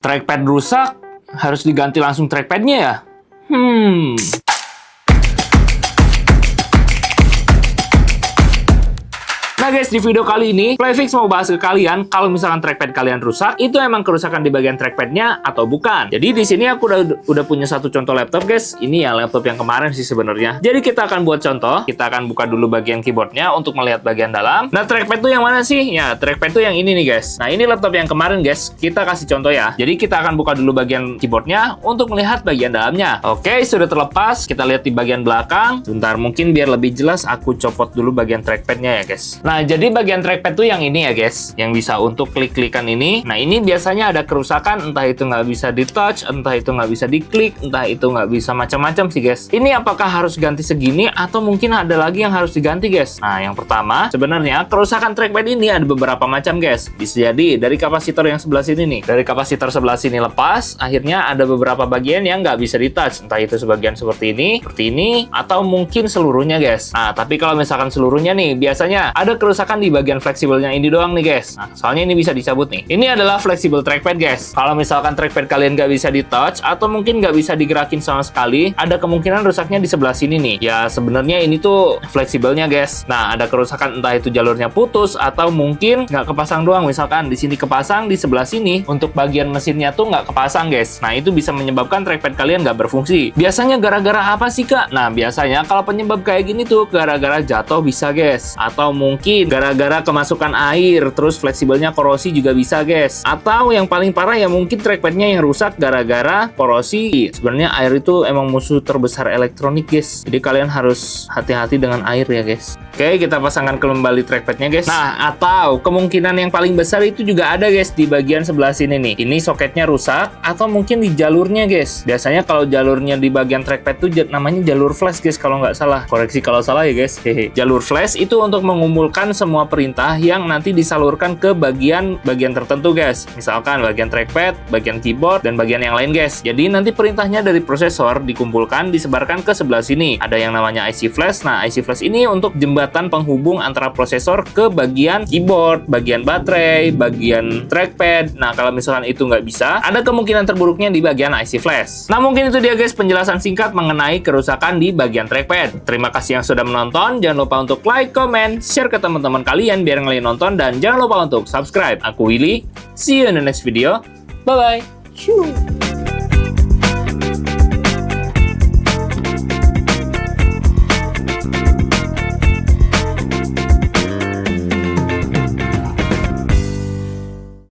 Trackpad rusak, harus diganti langsung trackpadnya ya? Nah guys, di video kali ini, Playfix mau bahas ke kalian kalau misalkan trackpad kalian rusak, itu emang kerusakan di bagian trackpadnya atau bukan. Jadi di sini aku udah punya satu contoh laptop guys. Ini ya laptop yang kemarin sih sebenarnya. Jadi kita akan buat contoh. Kita akan buka dulu bagian keyboardnya untuk melihat bagian dalam. Nah trackpad tuh yang mana sih? Ya trackpad tuh yang ini nih guys. Nah ini laptop yang kemarin guys. Kita kasih contoh ya. Jadi kita akan buka dulu bagian keyboardnya untuk melihat bagian dalamnya. Oke, sudah terlepas. Kita lihat di bagian belakang. Sebentar, mungkin biar lebih jelas aku copot dulu bagian trackpadnya ya guys. Nah, jadi bagian trackpad tuh yang ini ya guys, yang bisa untuk klik-klikan ini. Nah, ini biasanya ada kerusakan, entah itu nggak bisa di-touch, entah itu nggak bisa diklik, entah itu nggak bisa macam-macam sih guys. Ini apakah harus ganti segini atau mungkin ada lagi yang harus diganti guys? Nah, yang pertama, sebenarnya kerusakan trackpad ini ada beberapa macam guys. Bisa jadi dari kapasitor yang sebelah sini nih. Dari kapasitor sebelah sini lepas, akhirnya ada beberapa bagian yang nggak bisa di-touch. Entah itu sebagian seperti ini, atau mungkin seluruhnya guys. Nah, tapi kalau misalkan seluruhnya nih, biasanya ada kerusakan di bagian fleksibelnya ini doang nih guys. Nah, soalnya ini bisa dicabut nih. Ini adalah fleksibel trackpad guys. Kalau misalkan trackpad kalian nggak bisa di touch atau mungkin nggak bisa digerakin sama sekali, ada kemungkinan rusaknya di sebelah sini nih. Ya sebenarnya ini tuh fleksibelnya guys. Nah, ada kerusakan entah itu jalurnya putus atau mungkin nggak kepasang doang. Misalkan di sini kepasang, di sebelah sini untuk bagian mesinnya tuh nggak kepasang guys. Nah, itu bisa menyebabkan trackpad kalian nggak berfungsi. Biasanya gara-gara apa sih kak? Nah, biasanya kalau penyebab kayak gini tuh gara-gara jatuh bisa guys. Atau mungkin gara-gara kemasukan air, terus fleksibelnya korosi juga bisa guys. Atau yang paling parah ya mungkin trackpadnya yang rusak gara-gara korosi. Sebenarnya air itu emang musuh terbesar elektronik guys. Jadi kalian harus hati-hati dengan air ya guys. Oke, kita pasangkan kembali trackpadnya guys. Nah, atau kemungkinan yang paling besar itu juga ada guys di bagian sebelah sini nih. Ini soketnya rusak atau mungkin di jalurnya guys. Biasanya kalau jalurnya di bagian trackpad tuh namanya jalur flash guys kalau nggak salah. Koreksi kalau salah ya guys. Jalur flash itu untuk mengumpulkan semua perintah yang nanti disalurkan ke bagian tertentu guys. Misalkan bagian trackpad, bagian keyboard, dan bagian yang lain guys. Jadi nanti perintahnya dari prosesor dikumpulkan, disebarkan ke sebelah sini. Ada yang namanya IC flash. Nah, IC flash ini untuk jembatan penghubung antara prosesor ke bagian keyboard, bagian baterai, bagian trackpad. Nah, kalau misalkan itu nggak bisa, ada kemungkinan terburuknya di bagian IC flash. Nah, mungkin itu dia guys penjelasan singkat mengenai kerusakan di bagian trackpad. Terima kasih yang sudah menonton. Jangan lupa untuk like, comment, share ke teman-teman kalian biar ngeliat nonton, dan jangan lupa untuk subscribe. Aku Willy, see you in the next video. Bye bye.